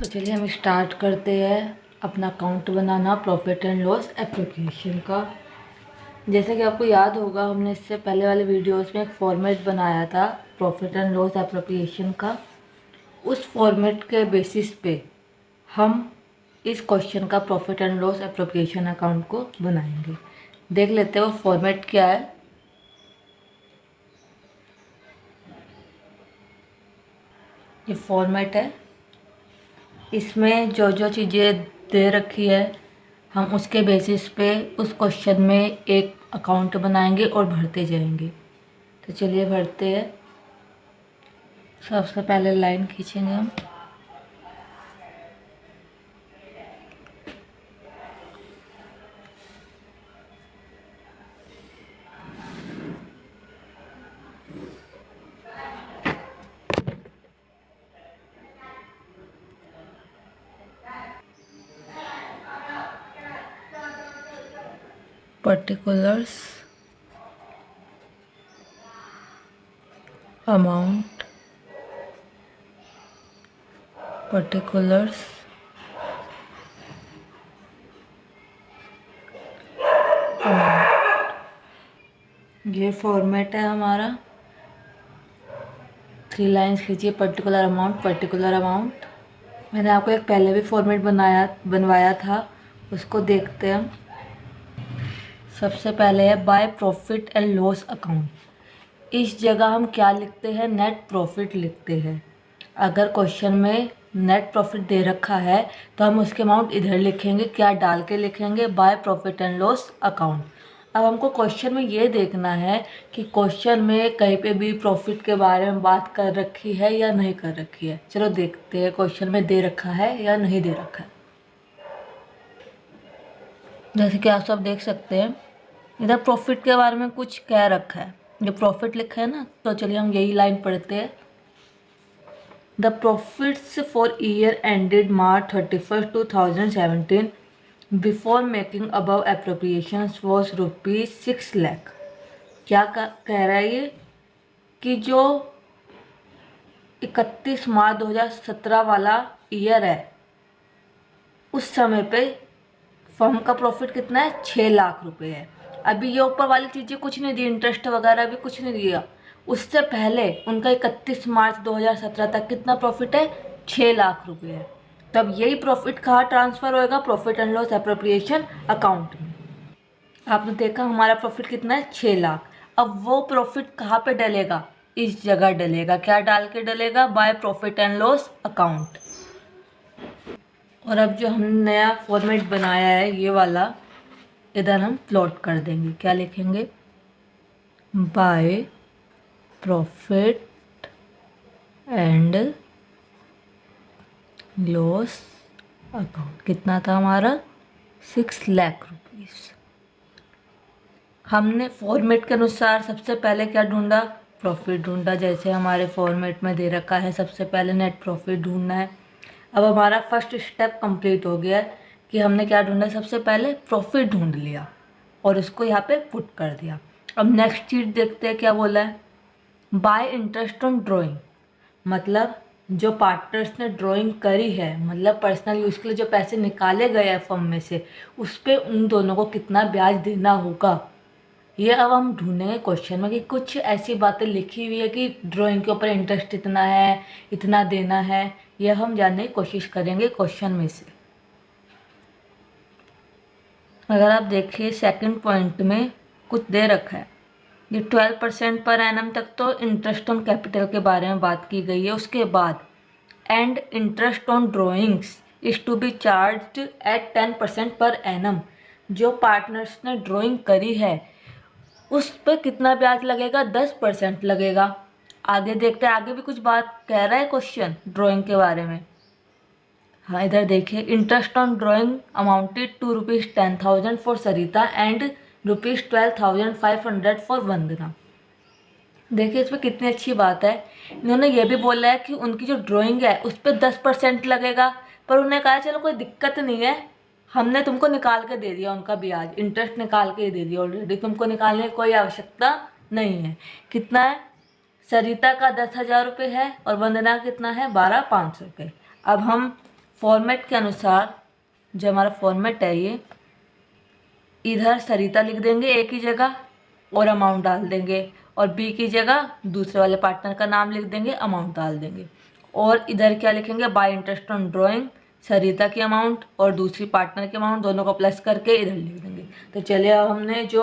तो चलिए हम स्टार्ट करते हैं अपना account banana profit and loss application का। जैसे कि आपको याद होगा, हमने इससे पहले वाले वीडियोस में एक फॉर्मेट बनाया था प्रॉफिट एंड लॉस एप्लीकेशन का। उस फॉर्मेट के बेसिस पे हम इस क्वेश्चन का profit and loss application account को बनाएंगे। देख लेते हैं वो फॉर्मेट क्या है। ये फॉर्मेट है, इसमें जो जो चीज़ें दे रखी है हम उसके बेसिस पे उस क्वेश्चन में एक अकाउंट बनाएंगे और भरते जाएंगे। तो चलिए भरते हैं। सबसे पहले लाइन खींचेंगे हम। पर्टिकुलर्स अमाउंट, पर्टिकुलर्स अमाउंट, ये फॉर्मेट है हमारा। 3 लाइन्स खींचिए, पर्टिकुलर अमाउंट, पर्टिकुलर अमाउंट। मैंने आपको एक पहले भी फॉर्मेट बनवाया था, उसको देखते हैं हम। सबसे पहले है bye profit and loss account. इस जगह हम क्या लिखते हैं? नेट प्रॉफिट लिखते हैं। अगर क्वेश्चन में नेट प्रॉफिट दे रखा है तो हम उसके अमाउंट इधर लिखेंगे, क्या डाल के लिखेंगे? Bye profit and loss account. अब हमको क्वेश्चन में ये देखना है कि क्वेश्चन में कहीं पे भी प्रॉफिट के बारे में बात कर रखी है या नहीं कर रखी है। चलो देखते हैं क्वेश्चन में दे रखा है या नहीं दे रखा है। जैसे कि आप सब देख सकते हैं, इधर प्रॉफिट के बारे में कुछ कह रखा है। जो प्रॉफिट लिखा है ना, तो चलिए हम यही लाइन पढ़ते हैं। The profits for year ended March 31, 2017 before making above appropriations was ₹6 lakh. क्या कह रहा है ये कि जो 31 मार्च 2017 वाला ईयर है, उस समय पे फर्म का प्रॉफिट कितना है? 6 लाख रुपए है। अभी ये ऊपर वाली चीज़ें कुछ नहीं दी, इंटरेस्ट वगैरह भी कुछ नहीं दिया। उससे पहले उनका 31 मार्च 2017 तक कितना प्रॉफिट है? 6 लाख रुपए है। तब यही प्रॉफिट कहाँ ट्रांसफर होएगा? Profit and loss appropriation account में। आपने देखा हमारा प्रॉफिट कितना है? 6 लाख। अब वो प्रॉफिट कहाँ पे डलेगा? इस जगह डलेगा। क्या डाल के डलेगा? By profit and loss account. और अब जो हमने नया फॉर्मेट बनाया है ये वाला, इधर हम प्लॉट कर देंगे। क्या लिखेंगे? Bye profit and loss account. कितना था हमारा? 6 लाख रुपीस। हमने फॉर्मेट के अनुसार सबसे पहले क्या ढूंढा? प्रॉफिट ढूंढा। जैसे हमारे फॉर्मेट में दे रखा है, सबसे पहले नेट प्रॉफिट ढूंढना है। अब हमारा फर्स्ट स्टेप कंप्लीट हो गया कि हमने क्या ढूंढा? सबसे पहले प्रॉफिट ढूंढ लिया और उसको यहाँ पे पुट कर दिया। अब नेक्स्ट चीज देखते हैं क्या बोला है। बाय इंटरेस्ट ऑन ड्राइंग, मतलब जो पार्टनर्स ने ड्राइंग करी है, मतलब पर्सनल यूज के लिए जो पैसे निकाले गए हैं फर्म में से, उस पर उन दोनों को कितना ब्याज देना होगा। ये अब हम ढूंढेंगे क्वेश्चन में कि कुछ ऐसी बातें लिखी हुई है कि ड्राइंग के ऊपर इंटरेस्ट इतना है, इतना देना है। यह हम जानने की कोशिश करेंगे क्वेश्चन में से। अगर आप देखिए सेकंड पॉइंट में कुछ दे रखा है, ये 12% पर एनम तक तो इंटरेस्ट ऑन कैपिटल के बारे में बात की गई है। उसके बाद and interest on drawings is to be charged at 10% per annum. जो पार्टनर्स ने ड्राइंग करी है उस पर कितना ब्याज लगेगा? 10% लगेगा। आगे देखते हैं, आगे भी कुछ बात कह रहा है क्वेश्चन ड्राइंग के बारे में। हाँ, इधर देखिए, interest on drawing amounted to ₹10,000 for Sarita and ₹12,500 for Vandana. देखिए इसमें कितनी अच्छी बात है। इन्होंने ये भी बोला है कि उनकी जो ड्राइंग है उस पर 10% लगेगा, पर उन्होंने कहा चलो कोई दिक्कत नहीं है, हमने तुमको निकाल के दे दिया उनका ब्याज, इंटरेस्ट निकाल के दे दिया ऑलरेडी, तुमको निकालने की कोई आवश्यकता नहीं है। कितना है? सरिता का 10,000 रुपये है और वंदना कितना है? 12,500 रुपये। अब हम फॉर्मेट के अनुसार जो हमारा फॉर्मेट है ये, इधर सरिता लिख देंगे ए की जगह और अमाउंट डाल देंगे, और बी की जगह दूसरे वाले पार्टनर का नाम लिख देंगे, अमाउंट डाल देंगे, और इधर क्या लिखेंगे, बाय इंटरेस्ट ऑन ड्राइंग, सरिता की अमाउंट और दूसरी पार्टनर की अमाउंट, दोनों को प्लस करके इधर लिख देंगे। तो चलिए अब हमने जो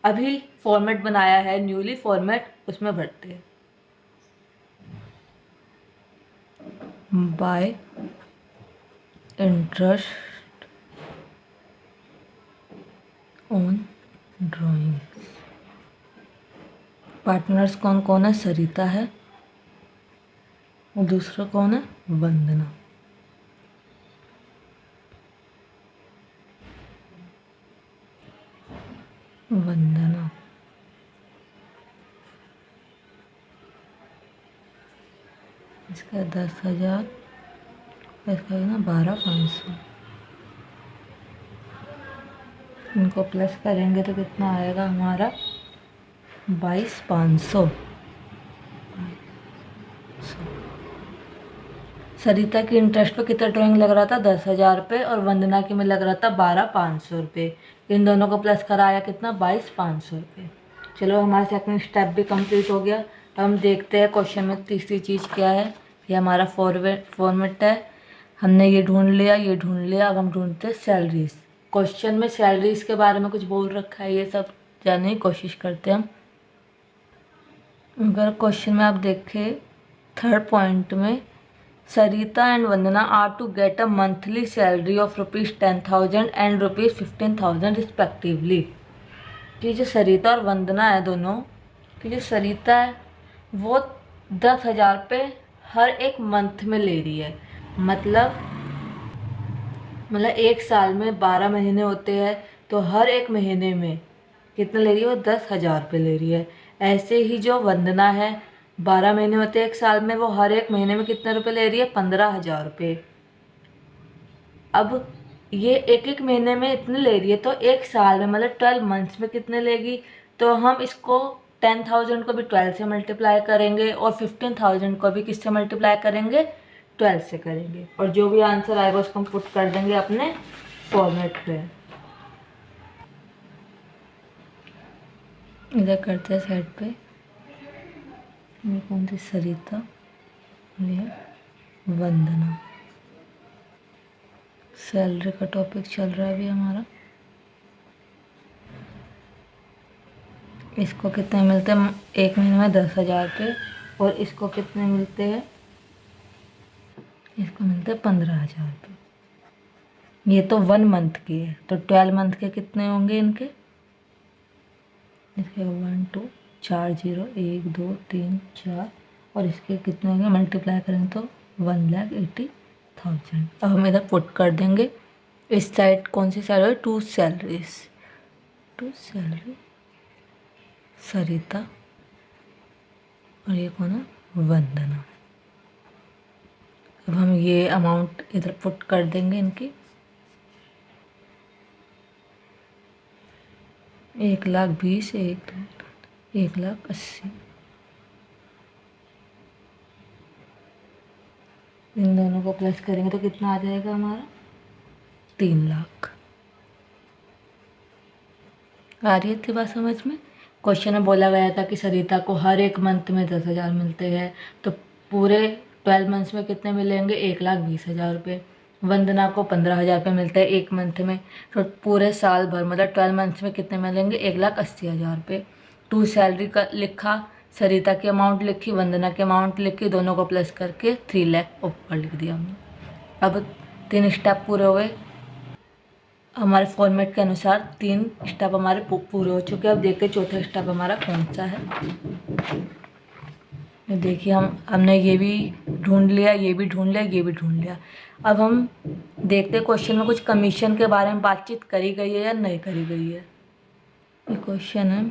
अभी फॉर्मेट बनाया है न्यूली फॉर्मेट, उसमें भरते हैं। Bye interest on drawing, partners कौन कौन है, सरिता है और दूसरा कौन है, वंदना। वंदना इसका 10,000, इसका ना 12,500, इनको प्लस करेंगे तो कितना आएगा हमारा, 22,500। सरिता की इंटरेस्ट पे कितना ड्राइंग लग रहा था, 10,000 रुपये, और वंदना की में लग रहा था 12,500 रुपये। इन दोनों को प्लस कराया कितना, 22,500 रुपये। चलो हमारा सेकंड स्टेप भी कंप्लीट हो गया। अब हम देखते हैं क्वेश्चन में तीसरी चीज़ क्या है। ये हमारा फॉर्मेट है, हमने ये ढूंढ लिया, ये ढूंढ लिया। अब हम ढूंढते हैं सैलरीज। क्वेश्चन में सैलरीज के बारे में कुछ बोल रखा है, ये सब जानने की कोशिश करते हैं हम। अगर क्वेश्चन में आप देखें थर्ड पॉइंट में, Sarita and Vandana are to get a monthly salary of ₹10,000 and ₹15,000 respectively. कि जो सरिता और वंदना है दोनों, कि जो सरिता है वो 10,000 रुपये हर एक मंथ में ले रही है। मतलब एक साल में 12 महीने होते हैं, तो हर एक महीने में कितना ले रही है, वो 10,000 रुपये ले रही है। ऐसे ही जो वंदना है, 12 महीने होते हैं एक साल में, वो हर एक महीने में कितने रुपए ले रही है, 15,000 रुपये। अब ये एक एक महीने में इतने ले रही है, तो एक साल में 12 मंथ्स में कितने लेगी। तो हम इसको 10,000 को भी 12 से मल्टीप्लाई करेंगे और 15,000 को भी किससे मल्टीप्लाई करेंगे, 12 से करेंगे, और जो भी आंसर आएगा उसको हम पुट कर देंगे अपने फॉर्मेट पे। इधर करते हैं साइड पे, ये कौन थी, सरिता, ये वंदना। सैलरी का टॉपिक चल रहा है अभी हमारा। इसको कितने मिलते हैं, एक महीने में 10,000 रुपये, और इसको कितने मिलते हैं, इसको मिलते हैं 15,000 रुपये। ये तो 1 मंथ की है, तो 12 मंथ के कितने होंगे इनके, इसके 1 2 4 0 1 2 3 4, और इसके कितने होंगे, मल्टीप्लाई करेंगे तो 1,80,000। अब हम इधर पुट कर देंगे। इस साइड कौन सी सैलरी, 2 सैलरीज, 2 सैलरी सरिता, और ये कौन है, वंदना। अब हम ये अमाउंट इधर पुट कर देंगे इनकी, 1,20,000, 1,80,000। इन दोनों को प्लस करेंगे तो कितना आ जाएगा हमारा, 3 लाख। आ रही थी बात समझ में। क्वेश्चन में बोला गया था कि सरिता को हर एक मंथ में 10,000 मिलते हैं, तो पूरे 12 मंथ्स में कितने मिलेंगे, 1,20,000 रुपये। वंदना को 15,000 रुपये मिलते हैं एक मंथ में, तो पूरे साल भर 12 मंथ्स में कितने मिलेंगे, 1,80,000 रुपये। 2 सैलरी का लिखा, सरिता की अमाउंट लिखी, वंदना की अमाउंट लिखी, दोनों को प्लस करके 3 लाख ऊपर लिख दिया हमने। अब 3 स्टेप पूरे हुए हमारे फॉर्मेट के अनुसार, 3 स्टेप हमारे पूरे हो चुके हैं। अब देखते हैं चौथा स्टेप हमारा कौन सा है। देखिए हमने ये भी ढूंढ लिया, ये भी ढूंढ लिया, ये भी ढूंढ लिया। अब हम देखते हैं क्वेश्चन में कुछ कमीशन के बारे में बातचीत करी गई है या नहीं करी गई है। ये क्वेश्चन है,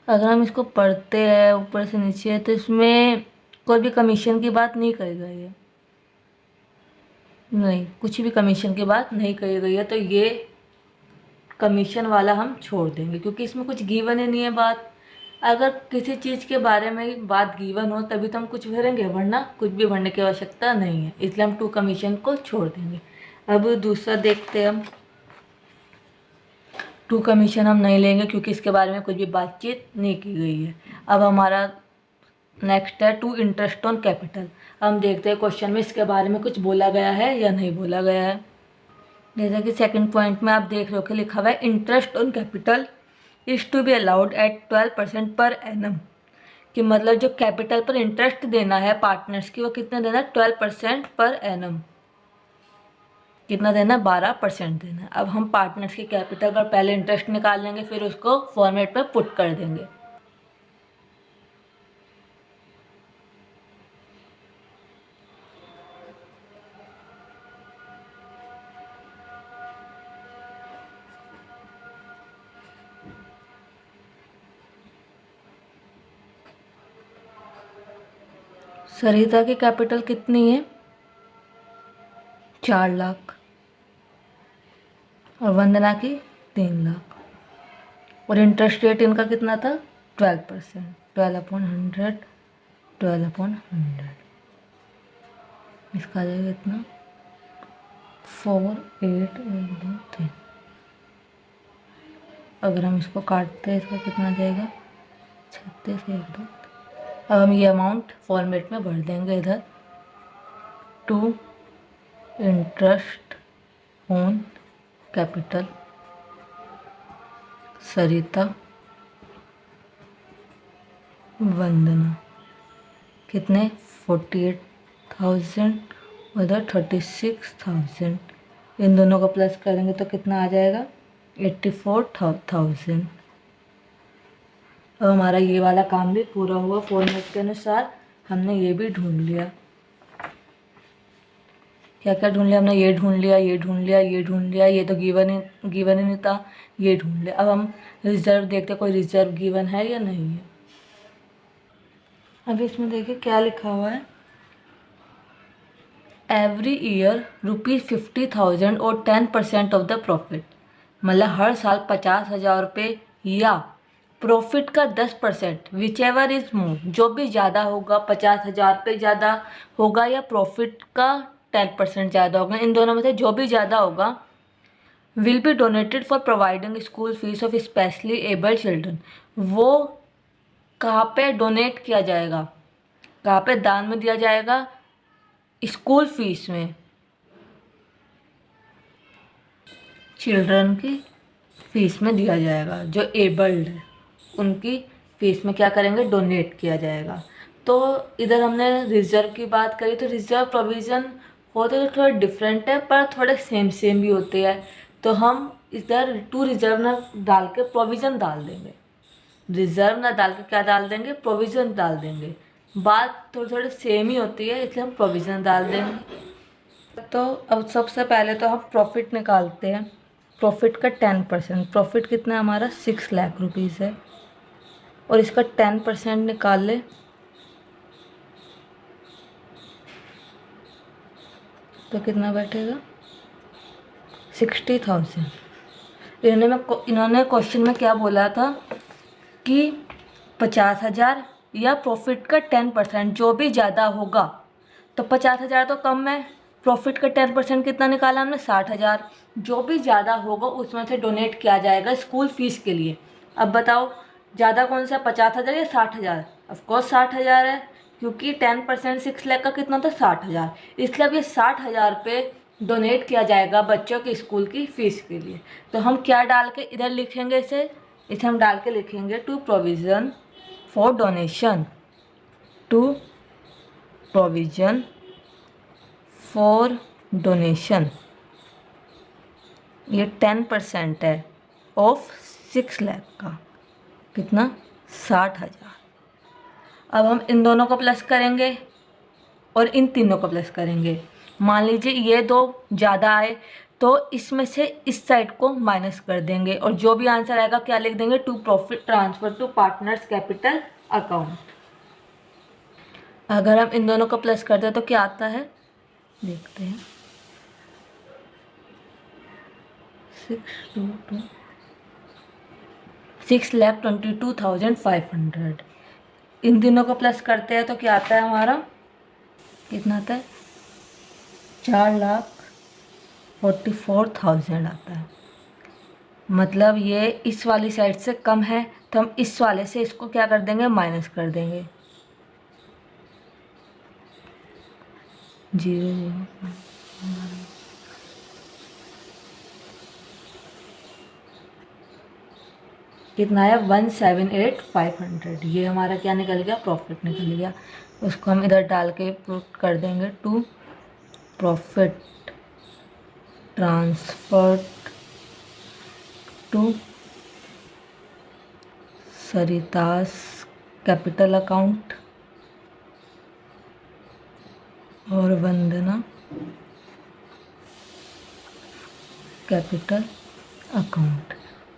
अगर हम इसको पढ़ते हैं ऊपर से नीचे, तो इसमें कोई भी कमीशन की बात नहीं करी गई है, नहीं, कुछ भी कमीशन की बात नहीं करी गई है। तो ये कमीशन वाला हम छोड़ देंगे, क्योंकि इसमें कुछ गिवन ही नहीं है बात। अगर किसी चीज़ के बारे में बात गिवन हो तभी तो हम कुछ भरेंगे, वरना कुछ भी भरने की आवश्यकता नहीं है, इसलिए हम टू कमीशन को छोड़ देंगे। अब दूसरा देखते हैं हम। टू कमीशन हम नहीं लेंगे क्योंकि इसके बारे में कुछ भी बातचीत नहीं की गई है। अब हमारा नेक्स्ट है टू इंटरेस्ट ऑन कैपिटल। हम देखते हैं क्वेश्चन में इसके बारे में कुछ बोला गया है या नहीं बोला गया है। जैसा कि सेकंड पॉइंट में आप देख रहे हो कि लिखा हुआ है interest on capital is to be allowed at 12% per annum, कि मतलब जो कैपिटल पर इंटरेस्ट देना है पार्टनर्स की वो कितना देना है, 12% पर एनम। कितना देना है, 12% देना है। अब हम पार्टनर्स की कैपिटल पर पहले इंटरेस्ट निकाल लेंगे, फिर उसको फॉर्मेट में पुट कर देंगे। सरिता की कैपिटल कितनी है, 4 लाख, और वंदना की 3 लाख, और इंटरेस्ट रेट इनका कितना था, 12%, 12/100, 12/100। इसका आ जाएगा इतना 4, 8, 1, 2, 3। अगर हम इसको काटते हैं इसका कितना आ जाएगा, 36, 1, 2। अब हम ये अमाउंट फॉर्मेट में भर देंगे इधर। टू इंटरेस्ट ऑन कैपिटल सरिता वंदना कितने, 48,000, उधर 36,000। इन दोनों को प्लस करेंगे तो कितना आ जाएगा, 84,000। अब हमारा ये वाला काम भी पूरा हुआ। फॉर्मेट के अनुसार हमने ये भी ढूंढ लिया। क्या क्या ढूंढ लिया हमने, ये ढूंढ लिया, ये ढूंढ लिया, ये ढूंढ लिया, ये तो गिवन ही नहीं था, ये ढूंढ लिया। अब हम रिजर्व देखते कोई रिजर्व गिवन है या नहीं है। अब इसमें देखिए क्या लिखा हुआ है, एवरी ईयर ₹50,000 और 10% ऑफ द प्रॉफिट, मतलब हर साल 50,000 रुपये या प्रॉफिट का 10%, विच एवर इज मोर, जो भी ज़्यादा होगा, 50,000 रुपये ज़्यादा होगा या प्रॉफिट का 10% ज़्यादा होगा, इन दोनों में से जो भी ज़्यादा होगा, will be donated for providing school fees of specially abled children. वो कहाँ पे डोनेट किया जाएगा, कहाँ पे दान में दिया जाएगा, स्कूल फीस में, चिल्ड्रन की फीस में दिया जाएगा, जो एबल्ड है उनकी फीस में क्या करेंगे, डोनेट किया जाएगा। तो इधर हमने रिजर्व की बात करी, तो रिजर्व प्रोविज़न होते तो थोड़े डिफरेंट है पर थोड़े सेम भी होते हैं। तो हम इधर टू रिजर्व ना डाल के प्रोविज़न डाल देंगे, रिजर्व ना डाल के क्या डाल देंगे, प्रोविज़न डाल देंगे। बात थोड़ी सेम ही होती है इसलिए हम प्रोविज़न डाल देंगे। तो अब सबसे पहले तो हम प्रॉफिट निकालते हैं। प्रॉफिट का 10%, प्रॉफिट कितना है हमारा, 6 लाख रुपीज़ है, और इसका 10% निकाल ले तो कितना बैठेगा, 60,000। इन्होंने क्वेश्चन में क्या बोला था कि 50,000 या प्रॉफिट का 10%, जो भी ज़्यादा होगा। तो 50,000 तो कम है, प्रॉफिट का 10% कितना निकाला हमने, 60,000। जो भी ज़्यादा होगा उसमें से डोनेट किया जाएगा स्कूल फीस के लिए। अब बताओ ज़्यादा कौन सा, 50,000 या 60,000? ऑफकोर्स 60,000 है, क्योंकि 10% 6 लाख का कितना था, 60,000। इसलिए अब ये 60,000 रुपये डोनेट किया जाएगा बच्चों के स्कूल की फ़ीस के लिए। तो हम क्या डाल के इधर लिखेंगे, इसे हम डाल के लिखेंगे to provision for donation, to provision for donation. ये 10% है ऑफ 6 लाख का, कितना, 60,000। अब हम इन दोनों को प्लस करेंगे और इन तीनों को प्लस करेंगे। मान लीजिए ये दो ज़्यादा आए तो इसमें से इस साइड को माइनस कर देंगे और जो भी आंसर आएगा क्या लिख देंगे, to profit transfer to partners capital account. अगर हम इन दोनों को प्लस करते हैं तो क्या आता है, देखते हैं, 622 6,22,500। इन दिनों को प्लस करते हैं तो क्या आता है हमारा, कितना आता है, 4,44,000 आता है। मतलब ये इस वाली साइड से कम है तो हम इस वाले से इसको क्या कर देंगे, माइनस कर देंगे। 0 कितना है, 178,500। ये हमारा क्या निकल गया, प्रॉफिट निकल गया। उसको हम इधर डाल के पुट कर देंगे to profit transfer to Sarita's capital account और वंदना कैपिटल अकाउंट।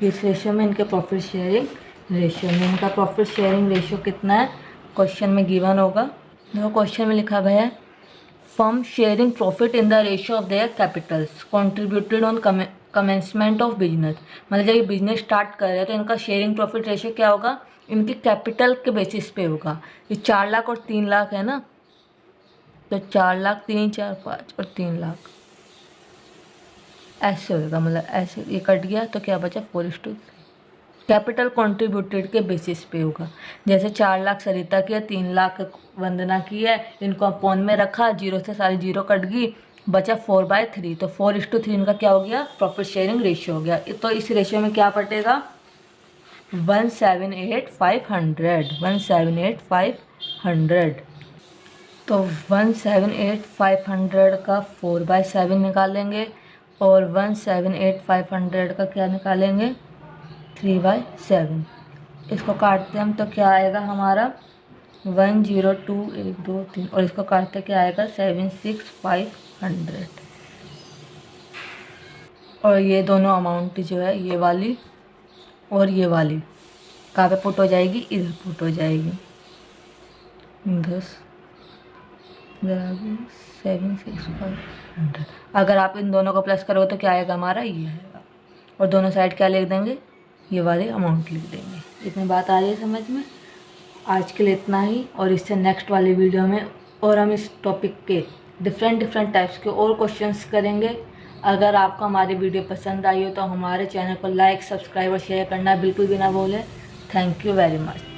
इस रेशियो में इनके प्रॉफिट शेयरिंग रेशियो में, इनका प्रॉफिट शेयरिंग रेशियो कितना है, क्वेश्चन में गिवन होगा। देखो क्वेश्चन में लिखा गया है, firm sharing profit in the ratio of their Capitals contributed on commencement of business. मतलब जब ये बिजनेस स्टार्ट कर रहे हैं तो इनका शेयरिंग प्रॉफिट रेशियो क्या होगा, इनकी कैपिटल के बेसिस पे होगा। ये 4 लाख और 3 लाख है ना, तो 4 लाख 3 4 5 और 3 लाख ऐसे होगा। मतलब ऐसे ये कट गया तो क्या बचा, 4:3। कैपिटल कंट्रीब्यूटेड के बेसिस पे होगा। जैसे 4 लाख सरिता की है, 3 लाख वंदना की है, इनको अपॉन में रखा, 0 से सारी 0 कट गई, बचा 4/3। तो 4:3 इनका क्या हो गया, प्रॉफिट शेयरिंग रेशियो हो गया। तो इस रेशियो में क्या पटेगा, 178,500 178,500। तो 178,500 का 4/7 निकालेंगे और 178,500 का क्या निकालेंगे, 3/7। इसको काटते हम तो क्या आएगा हमारा, 102 1 2 3, और इसको काटते क्या आएगा, 76,500। और ये दोनों अमाउंट जो है, ये वाली और ये वाली कहाँ पे पुट हो जाएगी, इधर पुट हो जाएगी। 7,6,500। अगर आप इन दोनों को प्लस करोगे तो क्या आएगा हमारा, ये आएगा। और दोनों साइड क्या लिख देंगे, ये वाले अमाउंट लिख देंगे। इतनी बात आ रही है समझ में। आज के लिए इतना ही, और इससे नेक्स्ट वाली वीडियो में और हम इस टॉपिक के डिफरेंट टाइप्स के और क्वेश्चंस करेंगे। अगर आपको हमारी वीडियो पसंद आई हो तो हमारे चैनल को लाइक, सब्सक्राइब और शेयर करना बिल्कुल भी ना भूलें। Thank you very much.